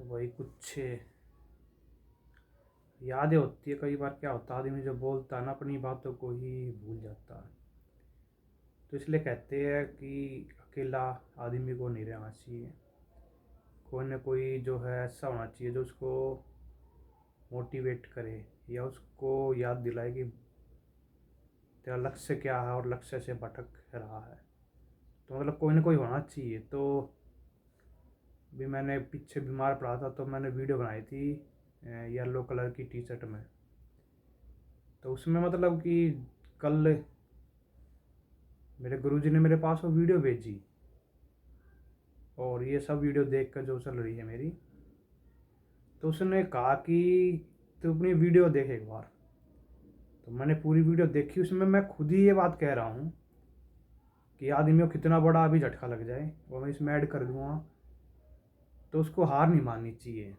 तो वही कुछ यादें होती है। कई बार क्या होता है, आदमी जो बोलता है ना अपनी बातों को ही भूल जाता है। तो इसलिए कहते हैं कि अकेला आदमी को नहीं रहना चाहिए। कोई ना कोई जो है ऐसा होना चाहिए जो उसको मोटिवेट करे या उसको याद दिलाए कि तेरा लक्ष्य क्या है और लक्ष्य से भटक रहा है। तो मतलब कोई ना कोई होना चाहिए। तो भी मैंने पीछे बीमार पड़ा था तो मैंने वीडियो बनाई थी येलो कलर की टी शर्ट में। तो उसमें मतलब कि कल मेरे गुरुजी ने मेरे पास वो वीडियो भेजी और ये सब वीडियो देख कर जो चल रही है मेरी, तो उसने कहा कि तू अपनी वीडियो देख एक बार। तो मैंने पूरी वीडियो देखी। उसमें मैं खुद ही ये बात कह रहा हूँ कि आदमी को कितना बड़ा अभी झटका लग जाए, वो मैं इसमें ऐड कर दूँगा, तो उसको हार नहीं माननी चाहिए।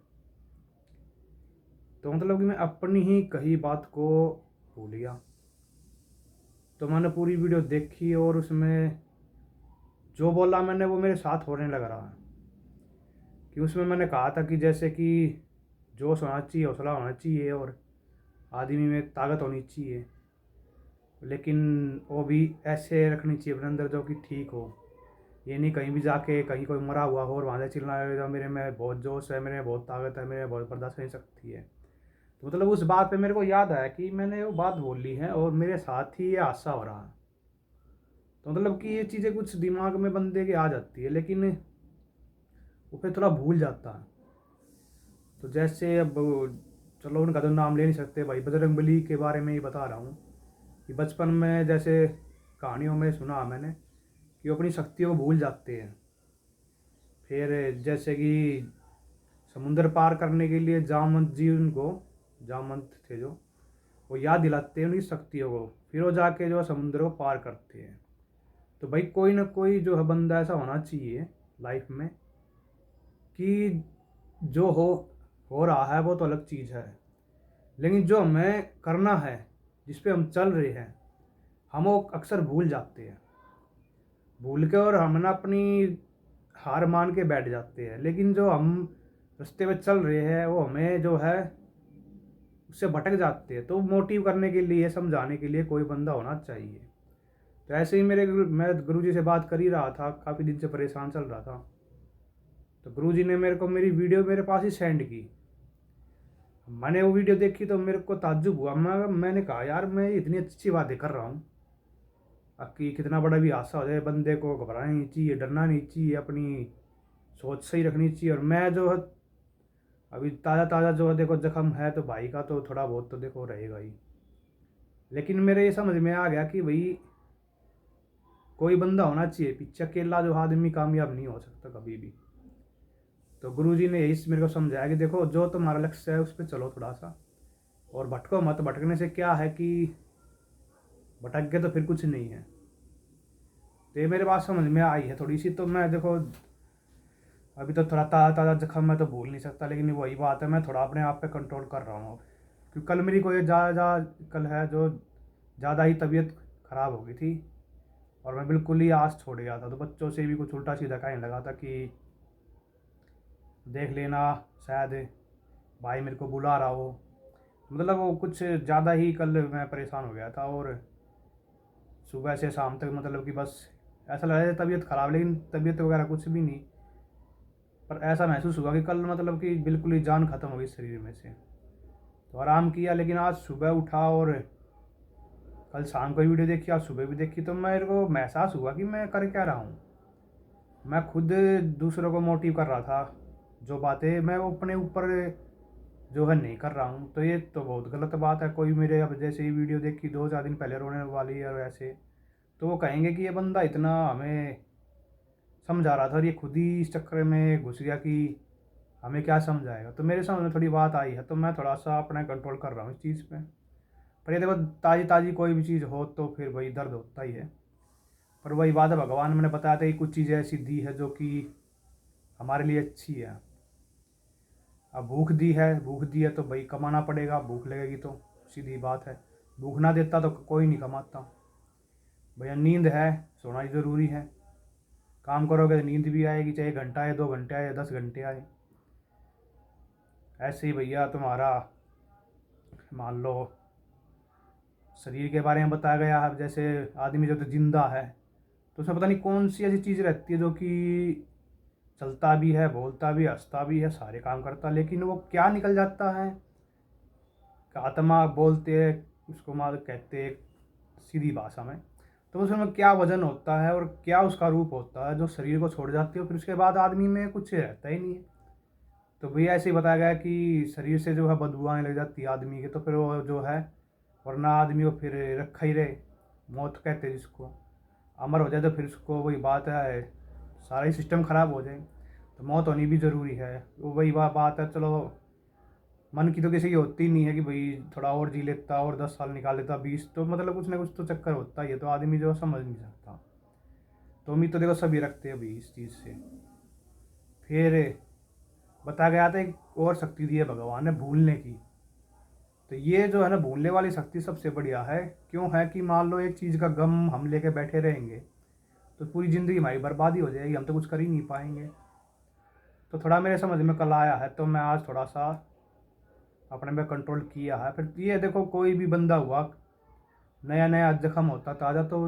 तो मतलब कि मैं अपनी ही कही बात को भूल गया। तो मैंने पूरी वीडियो देखी और उसमें जो बोला मैंने वो मेरे साथ होने लग रहा है। कि उसमें मैंने कहा था कि जैसे कि जोश होना चाहिए, हौसला होना चाहिए और आदमी में ताकत होनी चाहिए, लेकिन वो भी ऐसे रखनी चाहिए अपने अंदर जो कि ठीक हो। ये नहीं कहीं भी जाके कहीं कोई मरा हुआ हो और वहाँ से चिल्लाएगा मेरे में बहुत जोश है, मेरे में बहुत ताकत है, मेरे में बहुत बर्दाश्त नहीं सकती है। तो मतलब उस बात पे मेरे को याद आया कि मैंने वो बात बोली है और मेरे साथ ही ये हादसा हो रहा है। तो मतलब कि ये चीज़ें कुछ दिमाग में बंदे के आ जाती है, लेकिन वो फिर थोड़ा भूल जाता है। तो जैसे अब चलो उनका तो नाम ले नहीं सकते भाई, बजरंगबली के बारे में ही बता रहा हूँ कि बचपन में जैसे कहानियों में सुना मैंने कि वो अपनी शक्तियों को भूल जाते हैं। फिर जैसे कि समुंदर पार करने के लिए जामवंत जी उनको, जामवंत थे जो, वो याद दिलाते हैं उनकी शक्तियों को, फिर वो जाके जो समुद्र को पार करते हैं। तो भाई कोई ना कोई जो है बंदा ऐसा होना चाहिए लाइफ में कि जो हो रहा है वो तो अलग चीज़ है, लेकिन जो हमें करना है, जिस पे हम चल रहे हैं, हम वो अक्सर भूल जाते हैं। भूल के और हम ना अपनी हार मान के बैठ जाते हैं। लेकिन जो हम रास्ते पे चल रहे हैं वो हमें जो है उससे भटक जाते हैं। तो मोटिव करने के लिए, समझाने के लिए कोई बंदा होना चाहिए। तो ऐसे ही मैं गुरुजी से बात कर ही रहा था, काफ़ी दिन से परेशान चल रहा था। तो गुरुजी ने मेरे को मेरी वीडियो मेरे पास ही सेंड की। मैंने वो वीडियो देखी तो मेरे को ताज्जुब हुआ। मैंने कहा यार मैं इतनी अच्छी बातें कर रहा हूँ, अब कि कितना बड़ा भी हादसा हो जाए बंदे को घबराना नहीं चाहिए, डरना नहीं चाहिए, अपनी सोच सही रखनी चाहिए। और मैं जो है अभी ताज़ा ताज़ा जो है देखो जख्म है, तो भाई का तो थोड़ा बहुत तो देखो रहेगा ही। लेकिन मेरे ये समझ में आ गया कि भाई कोई बंदा होना चाहिए पीछे, अकेला जो आदमी कामयाब नहीं हो सकता कभी भी। तो गुरुजी ने यही मेरे को समझाया कि देखो जो तुम्हारा लक्ष्य है उस पर चलो थोड़ा सा, और भटको मत। भटकने से क्या है कि भटक गए तो फिर कुछ नहीं है। तो ये मेरे बात समझ में आई है थोड़ी सी। तो मैं देखो अभी तो थोड़ा ताज़ा ताज़ा जख्म मैं तो भूल नहीं सकता, लेकिन वही बात है, मैं थोड़ा अपने आप पे कंट्रोल कर रहा हूँ। क्योंकि कल मेरी कोई ज़्यादा कल है जो ज़्यादा ही तबीयत ख़राब हो गई थी और मैं बिल्कुल ही आस छोड़ गया था। तो बच्चों से भी कुछ उल्टा सीधा कहने लगा था कि देख लेना, शायद भाई मेरे को बुला रहा हो। मतलब वो कुछ ज़्यादा ही कल मैं परेशान हो गया था और सुबह से शाम तक मतलब कि बस ऐसा लगा जैसे तबीयत ख़राब, लेकिन तबीयत वगैरह कुछ भी नहीं। पर ऐसा महसूस हुआ कि कल मतलब कि बिल्कुल ही जान ख़त्म हो गई शरीर में से। तो आराम किया, लेकिन आज सुबह उठा और कल शाम को वीडियो देखी, आज सुबह भी देखी, तो मेरे को महसूस हुआ कि मैं कर क्या रहा हूँ। मैं खुद दूसरों को मोटिव कर रहा था, जो बातें मैं वो अपने ऊपर जो है नहीं कर रहा हूँ। तो ये तो बहुत गलत बात है। कोई मेरे अब जैसे ही वीडियो देखी 2-4 दिन पहले रोने वाली है वैसे, तो वो कहेंगे कि ये बंदा इतना हमें समझा रहा था और ये खुद ही इस चक्कर में घुस गया कि हमें क्या समझाएगा। तो मेरे सामने थोड़ी बात आई है तो मैं थोड़ा सा अपना कंट्रोल कर रहा हूँ इस चीज़ पे। पर ये देखो ताज़ी ताज़ी कोई भी चीज़ हो तो फिर वही दर्द होता ही है। पर वही बात है, भगवान मैंने बताया था कि कुछ चीज़ें ऐसी दी है जो कि हमारे लिए अच्छी है। अब भूख दी है तो भाई कमाना पड़ेगा, भूख लगेगी तो, सीधी बात है। भूख ना देता तो कोई नहीं कमाता। भैया नींद है, सोना ही ज़रूरी है। काम करोगे तो नींद भी आएगी, चाहे घंटा आए, 2 घंटे आए, 10 घंटे आए। ऐसे ही भैया तुम्हारा मान लो शरीर के बारे में बताया गया है। जैसे आदमी जो तो जिंदा है तो उसमें पता नहीं कौन सी ऐसी चीज़ रहती है जो कि चलता भी है, बोलता भी, हंसता भी है, सारे काम करता, लेकिन वो क्या निकल जाता है, आत्मा बोलते हैं उसको, मार कहते हैं सीधी भाषा में। तो उसमें क्या वजन होता है और क्या उसका रूप होता है जो शरीर को छोड़ जाती है, फिर उसके बाद आदमी में कुछ रहता ही नहीं है। तो भैया ऐसे ही बताया गया कि शरीर से जो है बदबू आने लग जाती है आदमी के, तो फिर वो जो है वरना आदमी को फिर रखा ही रहे, मौत कहते हैं जिसको, अमर हो जाए तो फिर उसको वही बात है सारा ही सिस्टम ख़राब हो जाए, तो मौत होनी भी ज़रूरी है। वो वही बात है। चलो मन की तो किसी की होती नहीं है कि भाई थोड़ा और जी लेता और 10 साल निकाल लेता, 20, तो मतलब कुछ ना कुछ तो चक्कर होता ही है, तो आदमी जो समझ नहीं सकता। तो उम्मीद तो देखो सभी रखते हैं भाई इस चीज़ से। फिर बताया गया था एक और शक्ति दी है भगवान ने भूलने की। तो ये जो है ना भूलने वाली शक्ति सबसे बढ़िया है। क्यों है कि मान लो एक चीज़ का गम हम लेके बैठे रहेंगे तो पूरी ज़िंदगी हमारी बर्बादी हो जाएगी, हम तो कुछ कर ही नहीं पाएंगे। तो थोड़ा मेरे समझ में कल आया है, तो मैं आज थोड़ा सा अपने में कंट्रोल किया है। फिर ये देखो कोई भी बंदा हुआ नया नया जख्म होता ताज़ा तो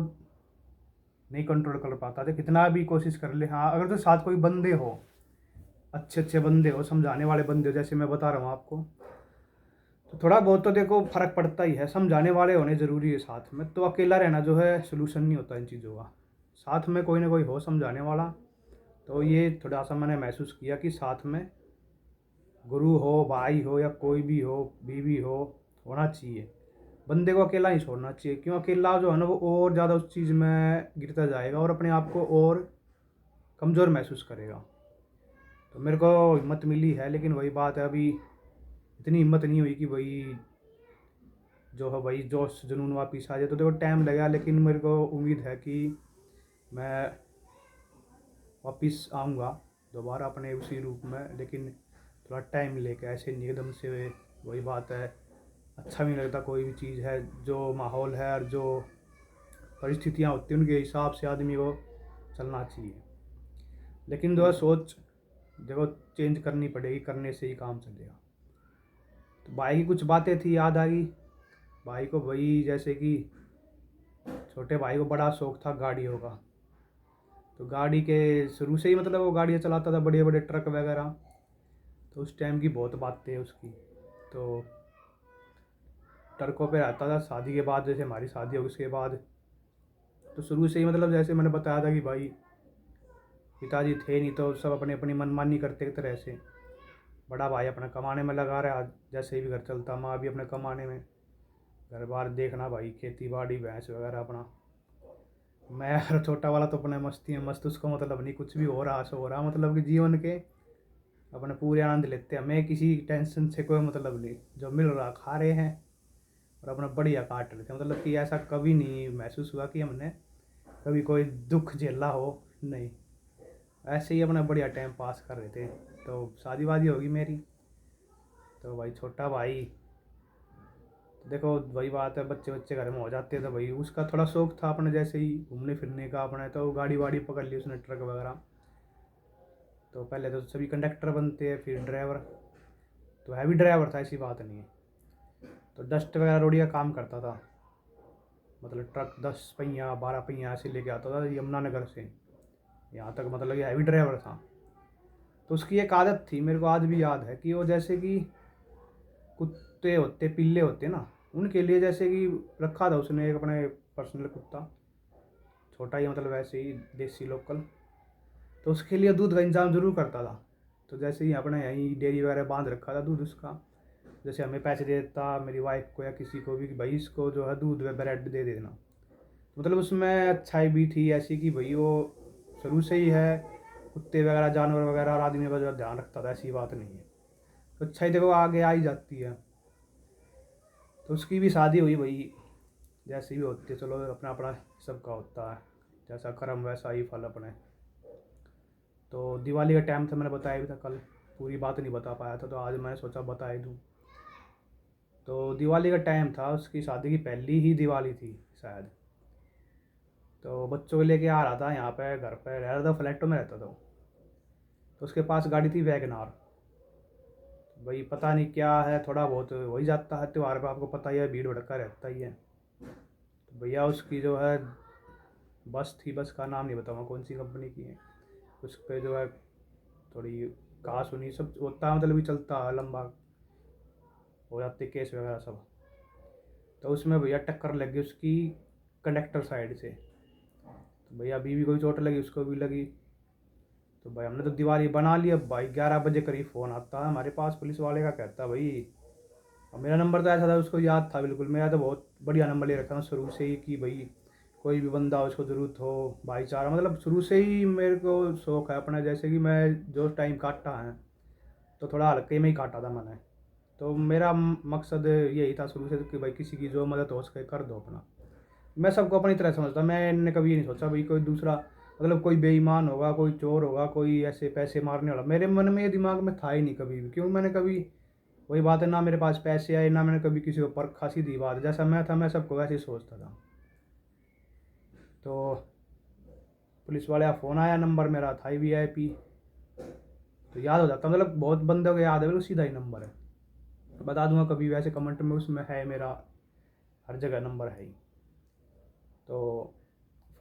नहीं कंट्रोल कर पाता था, कितना भी कोशिश कर ले। हाँ अगर तो साथ कोई बंदे हो, अच्छे अच्छे बंदे हो, समझाने वाले बंदे हो, जैसे मैं बता रहा हूँ आपको, तो थोड़ा बहुत तो देखो फर्क पड़ता ही है। समझाने वाले होने ज़रूरी है साथ में, तो अकेला रहना जो है सोल्यूशन नहीं होता इन चीज़ों का, साथ में कोई ना कोई हो समझाने वाला। तो ये थोड़ा सा मैंने महसूस किया कि साथ में गुरु हो, भाई हो, या कोई भी हो, बीवी हो, होना चाहिए। बंदे को अकेला ही छोड़ना चाहिए, क्यों अकेला जो है ना वो और ज़्यादा उस चीज़ में गिरता जाएगा और अपने आप को और कमज़ोर महसूस करेगा। तो मेरे को हिम्मत मिली है, लेकिन वही बात है अभी इतनी हिम्मत नहीं हुई कि भाई जो है भाई जोश जुनून वापिस आ जाए। तो देखो टाइम लगा, लेकिन मेरे को उम्मीद है कि मैं वापिस आऊँगा दोबारा अपने उसी रूप में, लेकिन थोड़ा टाइम लेके, ऐसे नहीं एकदम से। वही बात है, अच्छा भी नहीं लगता कोई भी चीज़ है, जो माहौल है और जो परिस्थितियाँ होती हैं उनके हिसाब से आदमी को चलना चाहिए। लेकिन जो है सोच देखो चेंज करनी पड़ेगी, करने से ही काम चलेगा। तो भाई की कुछ बातें थी याद आ गई। भाई को वही जैसे कि छोटे भाई को बड़ा शौक था गाड़ियों का, तो गाड़ी के शुरू से ही मतलब वो गाड़ियाँ चलाता था, बड़े बड़े ट्रक वगैरह। तो उस टाइम की बहुत बातें है उसकी। तो ट्रकों पे रहता था, शादी के बाद जैसे हमारी शादी होगी उसके बाद तो शुरू से ही मतलब जैसे मैंने बताया था कि भाई पिताजी थे नहीं, तो सब अपनी अपनी मनमानी करते एक तरह से। बड़ा भाई अपना कमाने में लगा रहा, जैसे भी घर चलता, माँ भी अपने कमाने में, घर बार देखना भाई, खेती बाड़ी भैंस वगैरह अपना। मैं और छोटा वाला तो अपने मस्ती में मस्त, उसको मतलब नहीं कुछ भी हो रहा सो हो रहा, मतलब कि जीवन के अपने पूरे आनंद लेते हैं। हमें किसी टेंशन से कोई मतलब नहीं, जो मिल रहा खा रहे हैं और अपना बढ़िया काट रहे थे। मतलब कि ऐसा कभी नहीं महसूस हुआ कि हमने कभी कोई दुख झेला हो, नहीं, ऐसे ही अपना बढ़िया टाइम पास कर रहे थे। तो शादी वादी होगी मेरी, तो भाई छोटा भाई, तो देखो वही बात है, बच्चे बच्चे घर में हो जाते हैं, तो भाई उसका थोड़ा शौक था अपने जैसे ही घूमने फिरने का अपने, तो गाड़ी वाड़ी पकड़ ली उसने, ट्रक वगैरह। तो पहले तो सभी कंडक्टर बनते हैं, फिर ड्राइवर, तो हैवी ड्राइवर था, ऐसी बात नहीं है। तो डस्ट वगैरह रोड़ी का काम करता था, मतलब ट्रक 10 पहिया 12 पहिया ऐसे लेके आता था यमुनानगर से यहाँ तक, मतलब ये हैवी ड्राइवर था। तो उसकी एक आदत थी, मेरे को आज भी याद है, कि वो जैसे कि कुत्ते होते, पिल्ले होते ना, उनके लिए जैसे कि रखा था उसने एक अपने पर्सनल कुत्ता, छोटा ही मतलब वैसे ही देसी लोकल। तो उसके लिए दूध का इंतजाम ज़रूर करता था। तो जैसे ही अपने यहीं डेयरी वगैरह बांध रखा था दूध उसका, जैसे हमें पैसे दे देता मेरी वाइफ को या किसी को भी कि भाई इसको जो है दूध व ब्रेड दे देना। मतलब उसमें अच्छाई भी थी ऐसी कि भाई वो शुरू से ही है कुत्ते वगैरह जानवर वगैरह और आदमी का जो ध्यान रखता था, ऐसी बात नहीं है। तो अच्छाई देखो आगे आ ही जाती है। तो उसकी भी शादी हुई भाई, जैसे भी होती है, चलो अपना अपना सबका होता है, जैसा कर्म वैसा ही फल अपने। तो दिवाली का टाइम था, मैंने बताया भी था कल, पूरी बात नहीं बता पाया था, तो आज मैंने सोचा बता ही दूँ। तो दिवाली का टाइम था, उसकी शादी की पहली ही दिवाली थी शायद। तो बच्चों को लेके आ रहा था यहाँ पे, घर पे रह रहा था, फ्लैटों में रहता था वो। तो उसके पास गाड़ी थी वैगनार। भाई पता नहीं क्या है, थोड़ा बहुत हो ही जाता है त्यौहार पे, आपको पता ही है भीड़ भड़का रहता ही है। तो भैया उसकी जो है बस थी, बस का नाम नहीं बताऊँगा कौन सी कंपनी की है, उस पर जो है थोड़ी घास उनी सब होता है, मतलब भी चलता है, लंबा हो जाते केस वगैरह सब। तो उसमें भैया टक्कर लग गई उसकी कंडक्टर साइड से। तो भैया बीवी को भी चोट लगी, उसको भी लगी। तो भाई हमने तो दिवाली बना ली। अब भाई 11 बजे करीब फ़ोन आता है हमारे पास पुलिस वाले का, कहता है भाई, अब मेरा नंबर तो ऐसा था उसको याद था बिल्कुल, मेरा तो बहुत बढ़िया नंबर ले रखा था शुरू से ही कि भाई कोई भी बंदा उसको ज़रूरत हो, भाईचारा, मतलब शुरू से ही मेरे को शौक़ है अपना, जैसे कि मैं जो टाइम काटा है तो थोड़ा हल्के में ही काटा था मैंने। तो मेरा मकसद यही था शुरू से कि भाई किसी की जो मदद हो सके कर दो अपना। मैं सबको अपनी तरह समझता, मैंने कभी ये नहीं सोचा भाई कोई दूसरा, मतलब कोई बेईमान होगा, कोई चोर होगा, कोई ऐसे पैसे मारने वाला, मेरे मन में ये दिमाग में था ही नहीं कभी भी। क्यों, मैंने कभी, वही बात है ना, मेरे पास पैसे आए ना, मैंने कभी किसी को परखा, सीधी बात, जैसा मैं था मैं सबको वैसे ही सोचता था। तो पुलिस वाले का फ़ोन आया, नंबर मेरा था ही VIP, तो याद हो जाता, मतलब बहुत बंदों को याद है, बिल्कुल सीधा ही नंबर है। तो बता दूंगा कभी वैसे कमेंट में, उसमें है मेरा, हर जगह नंबर है ही। तो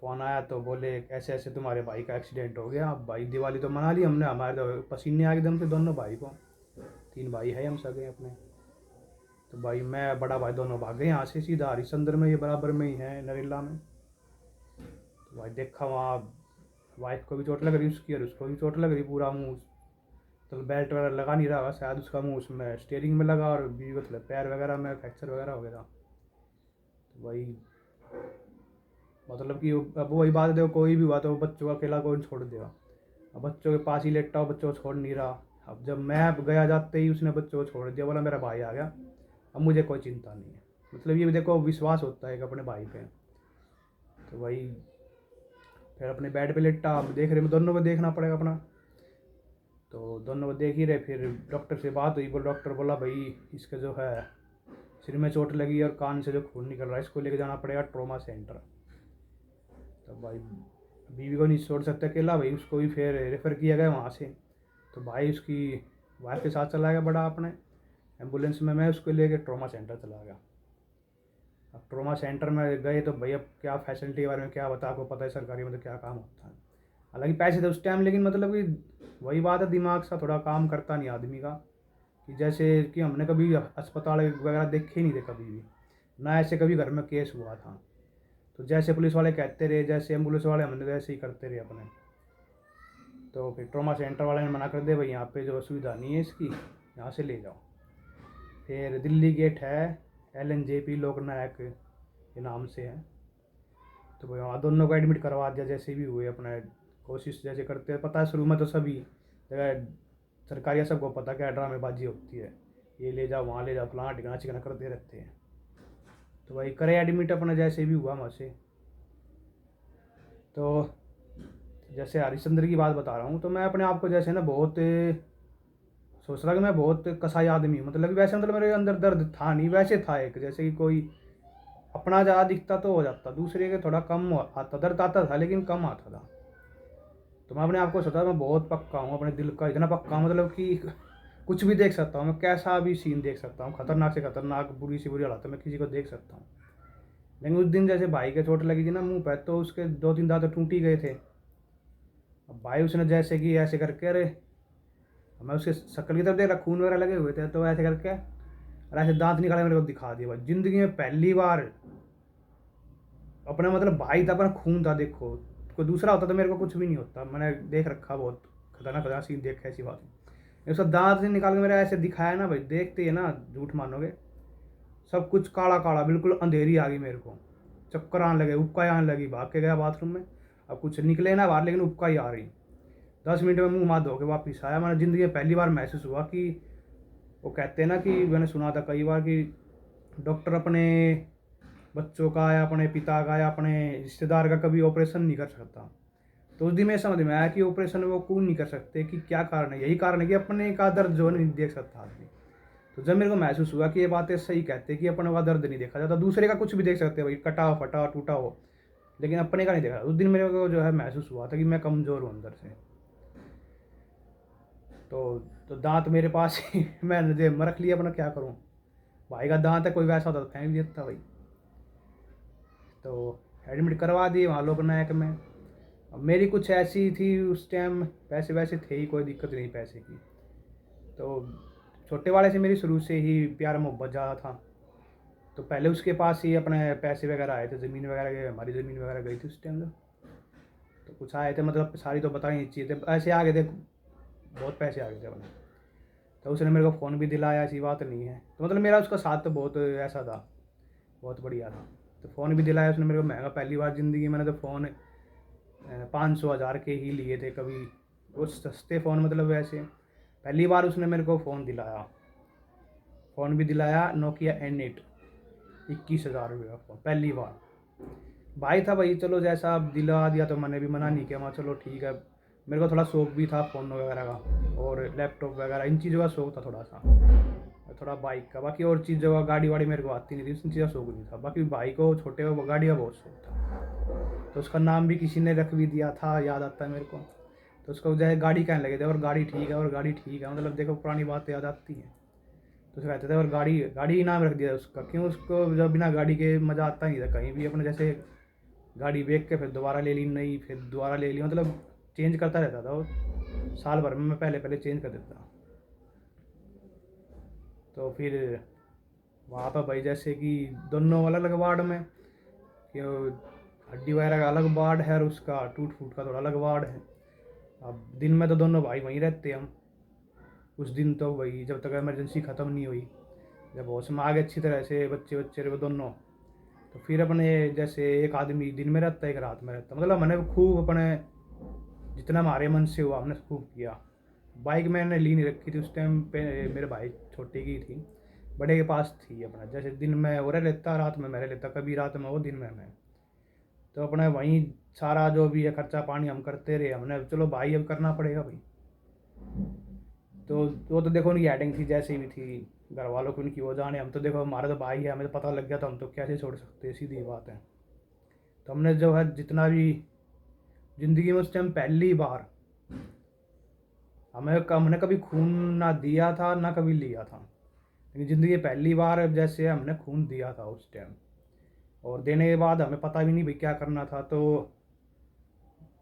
फ़ोन आया तो बोले ऐसे ऐसे तुम्हारे भाई का एक्सीडेंट हो गया। अब भाई दिवाली तो मना ली हमने, हमारे तो पसीने आ एकदम से दोनों भाई को, 3 भाई है हम सगे अपने। तो भाई मैं बड़ा भाई दोनों भाग गए यहाँ से सीधा हरिश्चंद्र में, ये बराबर में ही है नरेला में। तो भाई देखा वहाँ वाइफ को भी चोट लग रही उसकी, और उसको भी चोट लग रही, पूरा मुँह, तो बेल्ट वगैरह लगा नहीं रहा शायद, उसका मुँह उसमें स्टीयरिंग में लगा, और बीवी को थोड़ा पैर वगैरह में फ्रैक्चर वगैरह हो गया था। तो भाई मतलब कि अब वही बात है, देखो कोई भी हुआ तो बच्चों का अकेला कौन छोड़ देगा। अब बच्चों के पास ही लेटा हो, बच्चों को छोड़ नहीं रहा। अब जब मैं गया जाते ही उसने बच्चों को छोड़ दिया, बोला मेरा भाई आ गया, अब मुझे कोई चिंता नहीं है। मतलब ये देखो विश्वास होता है एक अपने भाई पे। तो भाई फिर अपने बेड पे लेटा, अब देख रहे, दोनों को देखना पड़ेगा अपना। तो दोनों को देख ही रहे, फिर डॉक्टर से बात हुई, डॉक्टर बोला भाई इसका जो है सिर में चोट लगी और कान से जो खून निकल रहा है, इसको लेके जाना पड़ेगा ट्रॉमा सेंटर। तो भाई बीवी को नहीं छोड़ सकते अकेला, भाई उसको भी फिर रेफ़र किया गया वहाँ से। तो भाई उसकी वाइफ के साथ चला गया बड़ा अपने एम्बुलेंस में, मैं उसको लेके ट्रॉमा सेंटर चला गया। अब ट्रॉमा सेंटर में गए तो भाई अब क्या फैसिलिटी के बारे में क्या बता, आपको पता है सरकारी में तो क्या काम होता है। हालांकि पैसे थे उस टाइम, लेकिन मतलब कि वही बात है, दिमाग सा थोड़ा काम करता नहीं आदमी का, कि जैसे कि हमने कभी अस्पताल वगैरह देखे ही नहीं थे कभी भी, ना ऐसे कभी घर में केस हुआ था। तो जैसे पुलिस वाले कहते रहे, जैसे एम्बुलेंस वाले, हमने वैसे ही करते रहे अपने। तो फिर ट्रॉमा सेंटर वाले ने मना कर दिया, भाई यहाँ पे जो सुविधा नहीं है इसकी, यहाँ से ले जाओ। फिर दिल्ली गेट है, LNJP लोकनायक के नाम से है। तो भाई वहाँ दोनों को एडमिट करवा दिया, जैसे भी हुए अपना कोशिश जैसे करते हैं। पता है शुरू में तो सभी जगह सरकारी सबको पता क्या ड्रामेबाजी होती है, ये ले जाओ वहाँ ले जाओ, फलाना ठिकाना चिकना करते रहते हैं। तो भाई करे एडमिट अपना जैसे भी हुआ वहाँ से। तो जैसे हरिश्चंद्र की बात बता रहा हूँ, तो मैं अपने आप को जैसे ना बहुत सोच रहा कि मैं बहुत कसाई आदमी हूँ, मतलब कि वैसे मतलब मेरे अंदर दर्द था नहीं, वैसे था एक, जैसे कि कोई अपना ज़्यादा दिखता तो हो जाता, दूसरे के थोड़ा कम आता, दर्द आता था लेकिन कम आता था। तो मैं अपने आप को सोचा मैं बहुत पक्का हूँ, अपने दिल का इतना पक्का हूँ, मतलब कि कुछ भी देख सकता हूँ मैं, कैसा भी सीन देख सकता हूँ, खतरनाक से खतरनाक, बुरी से बुरी हालत मैं किसी को देख सकता हूँ। लेकिन उस दिन जैसे भाई के चोट लगी थी ना मुंह पे, तो उसके 2-3 दांत टूट ही गए थे। अब भाई उसने जैसे कि ऐसे करके, अरे मैं उसके शक्ल की तरफ देख रहा, खून वगैरह लगे हुए थे, तो ऐसे करके और ऐसे दांत निकाले मेरे को दिखा दिया। भाई ज़िंदगी में पहली बार अपना, मतलब भाई था, अपना खून था, देखो कोई दूसरा होता तो मेरे को कुछ भी नहीं होता, मैंने देख रखा बहुत खतरनाक खतरनाक सीन देखे, ऐसी बात नहीं। उसका दांत से निकाल के मेरा ऐसे दिखाया ना भाई, देखते ही ना झूठ मानोगे, सब कुछ काला काला, बिल्कुल अंधेरी आ गई मेरे को, चक्कर आने लगे, उबकाई आने लगी, भाग के गया बाथरूम में। अब कुछ निकले ना बाहर, लेकिन उबकाई आ रही। 10 मिनट में मुंह हाथ धो के वापस आया। मैंने ज़िंदगी में पहली बार महसूस हुआ कि वो कहते हैं ना, कि मैंने सुना था कई बार कि डॉक्टर अपने बच्चों का या अपने पिता का या अपने रिश्तेदार का कभी ऑपरेशन नहीं कर सकता। तो उस दिन में समझ में आया कि ऑपरेशन वो क्यों नहीं कर सकते, कि क्या कारण है। यही कारण है कि अपने का दर्द जो नहीं देख सकता आदमी। तो जब मेरे को महसूस हुआ कि ये बातें सही कहते हैं कि अपने का दर्द नहीं देखा जाता, दूसरे का कुछ भी देख सकते हैं भाई, कटा हो, फटा हो, टूटा हो, लेकिन अपने का नहीं देखा। उस दिन मेरे को जो है महसूस हुआ था कि मैं कमज़ोर हूँ अंदर से। तो दांत मेरे पास ही मैंने जेब में रख लिया अपना, क्या करूँ। भाई का दांत है, कोई वैसा होता तो फेंक देता भाई। तो एडमिट करवा दिए वहाँ लोकनायक में। अब मेरी कुछ ऐसी थी उस टाइम, पैसे वैसे थे ही, कोई दिक्कत नहीं पैसे की। तो छोटे वाले से मेरी शुरू से ही प्यार मोहब्बत ज़्यादा था। तो पहले उसके पास ही अपने पैसे वगैरह आए थे, ज़मीन वगैरह गए, हमारी ज़मीन वगैरह गई थी उस टाइम। तो कुछ आए थे, मतलब सारी तो बता ही नहीं चाहिए थे, ऐसे आ गए थे, बहुत पैसे आ गए थे अपने। तो उसने मेरे को फ़ोन भी दिलाया, ऐसी बात नहीं है। तो मतलब मेरा उसका साथ तो बहुत ऐसा था, बहुत बढ़िया था। तो फ़ोन भी दिलाया उसने मेरे को महंगा, पहली बार ज़िंदगी मैंने तो फ़ोन 500 हज़ार के ही लिए थे कभी, वो सस्ते फ़ोन, मतलब वैसे पहली बार उसने मेरे को फ़ोन दिलाया। फ़ोन भी दिलाया नोकिया N8, 21,000 रुपये का फ़ोन, पहली बार। भाई था भाई, चलो जैसा आप दिला दिया तो मैंने भी मना नहीं किया, मैं चलो ठीक है। मेरे को थोड़ा शौक भी था फ़ोन वगैरह का और लैपटॉप वगैरह, इन चीज़ों का शौक था थोड़ा सा, थोड़ा बाइक का। बाकी और चीज़ों का, गाड़ी वाड़ी मेरे को आती नहीं थी, उन चीज़ों का शौक नहीं था। बाकी भाई को छोटे को गाड़ी का बहुत शौक था। तो उसका नाम भी किसी ने रख भी दिया था, याद आता है मेरे को। तो उसको जो है गाड़ी कहने लगे थे, और गाड़ी ठीक है, और गाड़ी ठीक है, मतलब देखो पुरानी बात याद आती है। तो उसे कहते थे और गाड़ी, गाड़ी ही नाम रख दिया उसका, क्यों, उसको जब बिना गाड़ी के मज़ा आता नहीं था कहीं भी। अपने जैसे गाड़ी बेच के फिर दोबारा ले ली नई, फिर दोबारा ले ली, मतलब चेंज करता रहता था वो। साल भर में मैं पहले पहले चेंज कर देता। तो फिर वहाँ पर भाई जैसे कि दोनों अलग अलग वार्ड में, कि हड्डी वगैरह का अलग वार्ड है और उसका टूट फूट का थोड़ा अलग वार्ड है। अब दिन में तो दोनों भाई वहीं रहते हम। उस दिन तो वही, जब तक इमरजेंसी ख़त्म नहीं हुई, जब होश में आ गए अच्छी तरह से बच्चे बच्चे वो दोनों, तो फिर अपने जैसे एक आदमी दिन में रहता है, एक रात में रहता, मतलब मैंने खूब अपने जितना हमारे मन से हुआ हमने खूब किया। बाइक मैंने ली नहीं रखी थी उस टाइम पे, मेरे भाई छोटे की थी, बड़े के पास थी अपना। जैसे दिन में वो रह लेता, रात में मैं रह लेता, कभी रात में वो दिन में मैं। तो अपने वहीं सारा जो भी है खर्चा पानी हम करते रहे। हमने चलो भाई अब करना पड़ेगा भाई। तो वो तो देखो उनकी एडिंग थी जैसी भी थी, घर वालों को उनकी वो जाने, हम तो देखो हमारा तो भाई है, हमें तो पता लग गया तो हम तो कैसे छोड़ सकते, सीधी बात है। तो हमने जो है जितना भी ज़िंदगी में उस टाइम पहली बार हमने कभी खून ना दिया था ना कभी लिया था, लेकिन ज़िंदगी पहली बार जैसे हमने खून दिया था उस टाइम। और देने के बाद हमें पता भी नहीं भाई क्या करना था। तो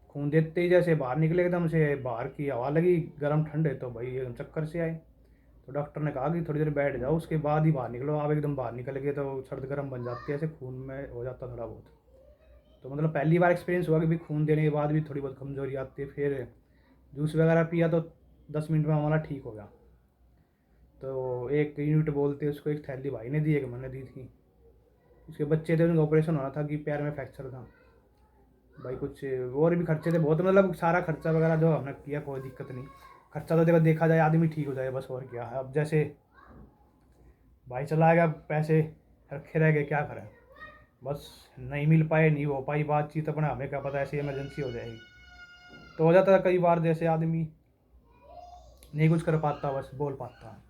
खून देते ही जैसे बाहर निकले एकदम से, बाहर की हवा लगी गर्म ठंडे, तो भाई एकदम चक्कर से आए। तो डॉक्टर ने कहा कि थोड़ी देर बैठ जाओ, उसके बाद ही बाहर निकलो। आप एकदम बाहर निकल गए तो सर्द गर्म बन जाती है, ऐसे खून में हो जाता थोड़ा बहुत। तो मतलब पहली बार एक्सपीरियंस हुआ कि भी खून देने के बाद भी थोड़ी बहुत कमज़ोरी आती है। फिर जूस वगैरह पिया तो 10 मिनट में हमारा ठीक हो गया। तो एक यूनिट बोलते उसको, एक थैली भाई ने दी, एक मैंने दी थी। उसके बच्चे थे, उनका ऑपरेशन होना था कि पैर में फ्रैक्चर था भाई। कुछ और भी खर्चे थे बहुत, मतलब सारा खर्चा वगैरह जो हमने किया कोई दिक्कत नहीं। खर्चा तो देखो देखा जाए आदमी ठीक हो जाए बस, और क्या है। अब जैसे भाई चला गया, पैसे रखे रह गए, क्या करें। बस नहीं मिल पाए, नहीं हो पाई बातचीत अपना, हमें क्या पता ऐसी इमरजेंसी हो जाएगी। तो हो जाता है कई बार जैसे आदमी नहीं कुछ कर पाता, बस बोल पाता।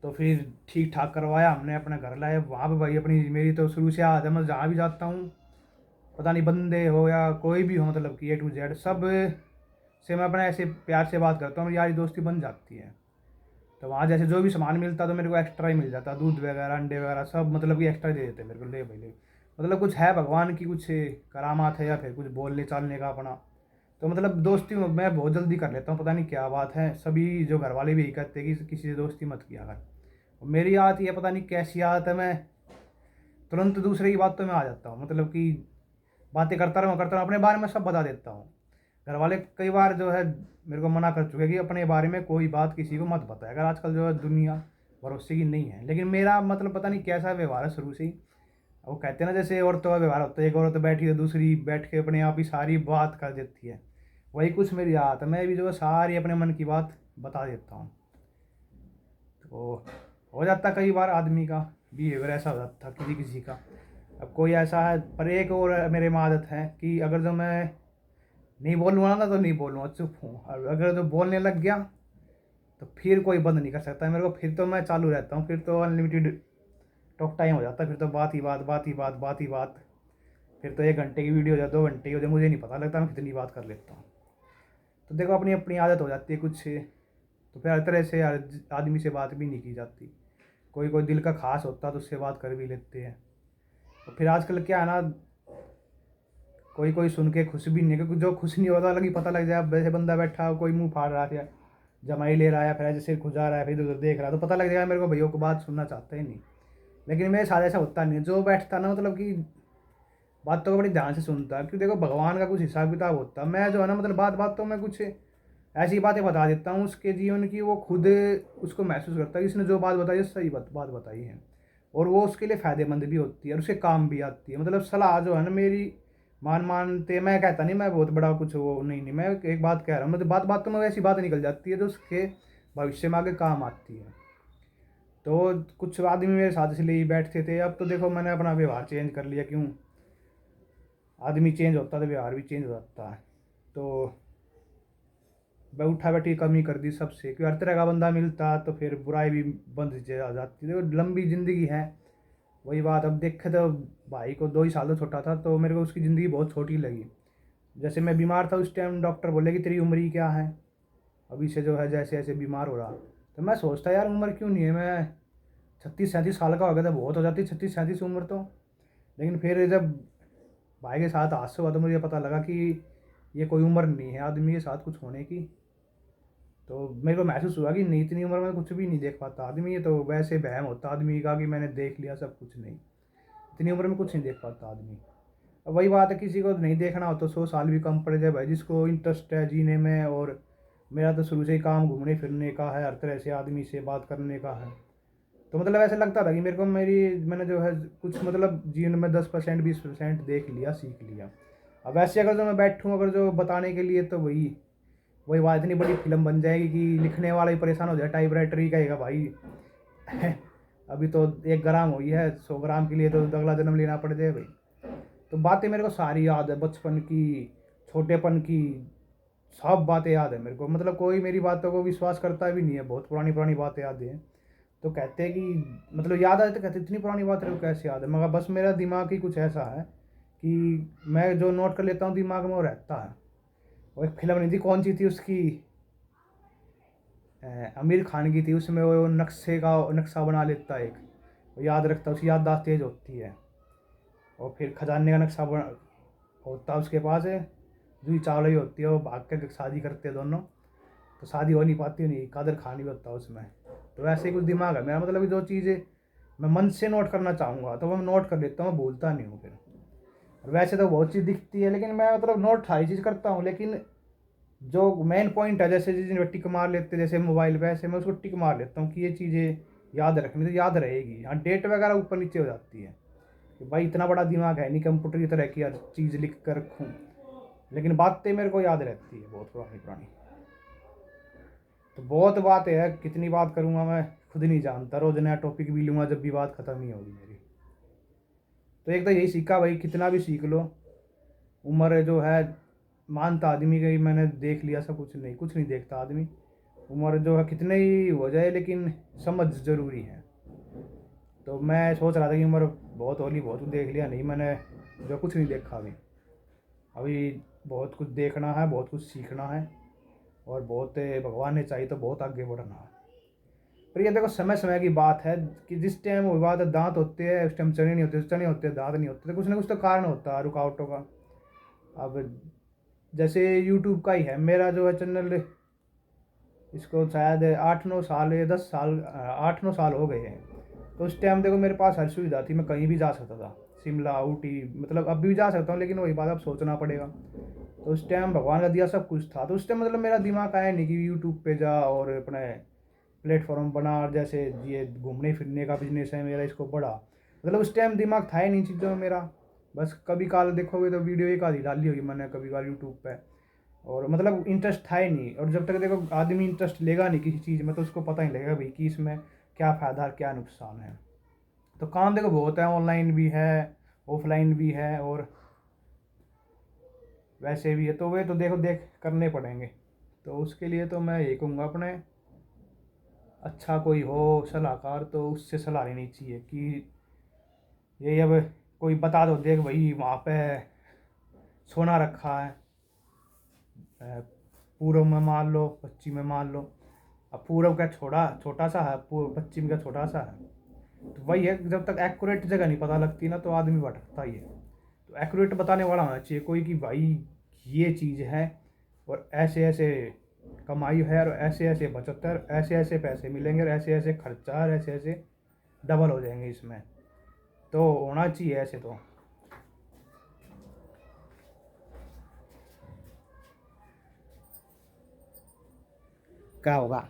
तो फिर ठीक ठाक करवाया हमने, अपने घर लाए। वहाँ पे भाई अपनी मेरी तो शुरू से आदत है, मैं जहाँ भी जाता हूँ, पता नहीं बंदे हो या कोई भी हो, मतलब कि A to Z सब से मैं अपने ऐसे प्यार से बात करता हूँ, यारी दोस्ती बन जाती है। तो वहाँ जैसे जो भी सामान मिलता तो मेरे को एक्स्ट्रा ही मिल जाता, दूध वगैरह अंडे वगैरह सब, मतलब कि एक्स्ट्रा दे देते मेरे को, ले भाई ले। मतलब कुछ है भगवान की कुछ करामात है, या फिर कुछ बोलने चालने का अपना। तो मतलब दोस्ती मैं बहुत जल्दी कर लेता हूँ, पता नहीं क्या बात है। सभी जो घर वाले भी यही कहते हैं कि किसी से दोस्ती मत किया कर। और मेरी आदत ये पता नहीं कैसी आदत है, मैं तुरंत दूसरे की बात तो मैं आ जाता हूँ, मतलब कि बातें करता रहूँ, अपने बारे में सब बता देता हूँ। घर वाले कई बार जो है मेरे को मना कर चुके हैं कि अपने बारे में कोई बात किसी को मत बताया अगर, आजकल जो है दुनिया भरोसे की नहीं है। लेकिन मेरा मतलब पता नहीं कैसा व्यवहार है शुरू से ही। वो कहते हैं ना जैसे औरतों का व्यवहार होता है, एक औरत बैठी है दूसरी बैठ के अपने आप ही सारी बात कर देती है, वही कुछ मेरी आदत है। मैं भी जो है सारी अपने मन की बात बता देता हूँ। तो हो जाता कई बार आदमी का बिहेवियर ऐसा हो जाता किसी किसी का। अब कोई ऐसा है, पर एक और मेरे में आदत है कि अगर जो मैं नहीं बोलूँगा ना तो नहीं बोलूँगा, चुप हूँ। और अगर जो बोलने लग गया तो फिर कोई बंद नहीं कर सकता है मेरे को, फिर तो मैं चालू रहता हूँ, फिर तो अनलिमिटेड टॉक टाइम हो जाता है। फिर तो बात ही बात, बात ही बात, बात ही बात। फिर तो 1 घंटे की वीडियो हो जाए, 2 घंटे की हो जाए, मुझे नहीं पता लगता मैं कितनी बात कर लेता हूँ। तो देखो अपनी अपनी आदत हो जाती है कुछ, तो फिर हर तरह से आदमी से बात भी नहीं की जाती। कोई कोई दिल का खास होता है तो उससे बात कर भी लेते हैं। तो फिर आजकल क्या है ना, कोई कोई सुन के खुश भी नहीं है, क्योंकि जो खुश नहीं होता लगी पता लग जाए, अब वैसे बंदा बैठा हो, कोई मुंह फाड़ रहा है, जमाई ले रहा है, फिर ऐसे सिर खुजा रहा है, फिर इधर देख रहा है, तो पता लग जाएगा मेरे को भैया को बात सुनना चाहता ही नहीं। लेकिन मेरे साथ ऐसा होता नहीं है। जो बैठता ना मतलब कि बातों को बड़ी ध्यान से सुनता है, क्योंकि देखो भगवान का कुछ हिसाब किताब होता है। मैं जो है ना मतलब बात बात तो मैं कुछ ऐसी बातें बता देता हूँ उसके जीवन की, वो खुद उसको महसूस करता है कि इसने जो बात बताई है सही बात बताई है, और वो उसके लिए फ़ायदेमंद भी होती है और उसके काम भी आती है। मतलब सलाह जो है ना मेरी मानते, मैं कहता नहीं मैं बहुत बड़ा कुछ वो नहीं, मैं एक बात कह रहा हूँ, मतलब बात बात तो में ऐसी बात निकल जाती है जो उसके भविष्य में आगे काम आती है। तो कुछ आदमी मेरे साथ इसलिए ही बैठते थे। अब तो देखो मैंने अपना व्यवहार चेंज कर लिया। क्यों? आदमी चेंज होता है तो व्यवहार भी चेंज हो जाता है। तो मैं उठा बैठी कमी कर दी सबसे, क्योंकि हर तरह का बंदा मिलता तो फिर बुराई भी बंद आ जाती। देखो लंबी ज़िंदगी है, वही बात। अब देखे तो भाई को 2 ही साल तो छोटा था, तो मेरे को उसकी ज़िंदगी बहुत छोटी लगी। जैसे मैं बीमार था उस टाइम डॉक्टर बोले कि तेरी उम्र ही क्या है, अभी से जो है जैसे ऐसे बीमार हो रहा। तो मैं सोचता यार उम्र क्यों नहीं है, मैं 36-37 साल का हो गया था, बहुत हो जाती 36-37 उम्र तो। लेकिन फिर जब भाई के साथ हादसा हुआ तो मुझे पता लगा कि ये कोई उम्र नहीं है आदमी के साथ कुछ होने की। तो मेरे को महसूस हुआ कि नहीं, इतनी उम्र में कुछ भी नहीं देख पाता आदमी। ये तो वैसे वहम होता आदमी का कि मैंने देख लिया सब कुछ, नहीं, इतनी उम्र में कुछ नहीं देख पाता आदमी। अब वही बात है, किसी को नहीं देखना हो तो 100 साल भी कम पड़ जाए भाई, जिसको इंटरेस्ट है जीने में। और मेरा तो शुरू से ही काम घूमने फिरने का है, हर तरह से आदमी से बात करने का है। तो मतलब ऐसा लगता था कि मेरे को मैंने जो है कुछ मतलब जीवन में 10% 20% देख लिया, सीख लिया। अब ऐसे अगर जो मैं बैठूँ अगर जो बताने के लिए, तो वही वही बात, इतनी बड़ी फिल्म बन जाएगी कि लिखने वाला ही परेशान हो जाए, टाइप राइटर ही कहेगा भाई अभी तो 1 ग्राम हुई है, 100 ग्राम के लिए तो अगला जन्म लेना पड़ जाए भाई। तो बातें मेरे को सारी याद है, बचपन की, छोटेपन की, सब बातें याद है मेरे को। मतलब कोई मेरी बातों को विश्वास करता भी नहीं है, बहुत पुरानी पुरानी बातें याद हैं। तो कहते हैं कि मतलब याद आए तो कहते इतनी पुरानी बात है कैसे याद है, मगर बस मेरा दिमाग ही कुछ ऐसा है कि मैं जो नोट कर लेता हूँ दिमाग में वो रहता है। और एक फिल्म नहीं थी, कौन सी थी उसकी, आमिर खान की थी, उसमें वो नक्शे का नक्शा बना लेता है एक, वो याद रखता है, उसकी याददाश्त तेज होती है। और फिर खजाने का नक्शा होता है उसके पास है, जूही चावला ही होती है, वो भाग कर शादी करते हैं दोनों। तो शादी हो नहीं पाती, नहीं, कादर खान ही होता है उसमें। तो वैसे ही कुछ दिमाग है मेरा, मतलब कि जो चीज़ें मैं मन से नोट करना चाहूँगा तो मैं नोट कर लेता हूँ, मैं भूलता नहीं हूँ फिर। और वैसे तो बहुत चीज़ दिखती है, लेकिन मैं मतलब नोट सारी चीज़ करता हूँ, लेकिन जो मेन पॉइंट है, जैसे जिस दिन टिक मार लेते जैसे मोबाइल पे, ऐसे मैं उसको टिक मार लेता हूँ कि ये चीज़ें याद रखनी, तो याद रहेगी। हाँ, डेट वगैरह ऊपर नीचे हो जाती है कि भाई इतना बड़ा दिमाग है नहीं कंप्यूटर की तरह कि हर चीज़ लिख कर रखूँ, लेकिन बातें मेरे को याद रहती है बहुत पुरानी पुरानी। तो बहुत बातें है, कितनी बात करूँगा मैं खुद नहीं जानता, रोज़ नया टॉपिक भी लूँगा जब भी बात ख़त्म नहीं होगी मेरी। तो एक तो यही सीखा भाई, कितना भी सीख लो, उम्र जो है मानता आदमी का ही, मैंने देख लिया सब कुछ, नहीं, कुछ नहीं देखता आदमी। उम्र जो है कितने ही हो जाए लेकिन समझ ज़रूरी है। तो मैं सोच रहा था कि उम्र बहुत होली, बहुत कुछ देख लिया, नहीं, मैंने जो कुछ नहीं देखा अभी। अभी बहुत कुछ देखना है, बहुत कुछ सीखना है, और बहुत भगवान ने चाहिए तो बहुत आगे बढ़ना है। पर ये देखो समय समय की बात है कि जिस टाइम वो बात है दांत होते हैं उस टाइम चने नहीं होते, चने होते हैं दांत नहीं होते, तो कुछ ना कुछ तो कारण होता है रुकावटों का। अब जैसे यूट्यूब का ही है, मेरा जो है चैनल, इसको शायद 8-9 साल या 10 साल, 8-9 साल हो गए हैं। तो उस टाइम देखो मेरे पास हर सुविधा थी, मैं कहीं भी जा सकता था, शिमला ऊटी, मतलब अब भी जा सकता हूँ, लेकिन वही बात अब सोचना पड़ेगा। तो उस टाइम भगवान का दिया सब कुछ था, तो उस टाइम मतलब मेरा दिमाग आया नहीं कि यूट्यूब पे जा और अपने प्लेटफॉर्म बना, और जैसे ये घूमने फिरने का बिजनेस है मेरा, इसको बढ़ा। मतलब उस टाइम दिमाग था ही नहीं चीज़ों में मेरा। बस कभी काल देखोगे तो वीडियो एक आधी डाली होगी मैंने कभी काल यूट्यूब पे, और मतलब इंटरेस्ट था ही नहीं। और जब तक देखो आदमी इंटरेस्ट लेगा नहीं किसी चीज़ में तो उसको पता नहीं लगेगा भाई कि इसमें क्या फ़ायदा क्या नुकसान है। तो काम देखो बहुत है, ऑनलाइन भी है, ऑफलाइन भी है, और वैसे भी है, तो वे तो देखो देख करने पड़ेंगे। तो उसके लिए तो मैं यही कहूँगा, अपने अच्छा कोई हो सलाहकार तो उससे सलाह लेनी चाहिए कि यही अब कोई बता दो देख भाई वहाँ पे सोना रखा है, पूर्व में मान लो, पश्चिम में मान लो। अब पूर्व का छोटा सा है, पश्चिम का छोटा सा है। तो वही है, जब तक एक्यूरेट जगह नहीं पता लगती ना तो आदमी भटकता ही है। तो एक्यूरेट बताने वाला होना चाहिए कोई कि भाई ये चीज़ है और ऐसे ऐसे कमाई है और ऐसे ऐसे बचत है और ऐसे ऐसे पैसे मिलेंगे और ऐसे ऐसे खर्चा और ऐसे ऐसे डबल हो जाएंगे इसमें। तो होना चाहिए ऐसे। तो क्या होगा?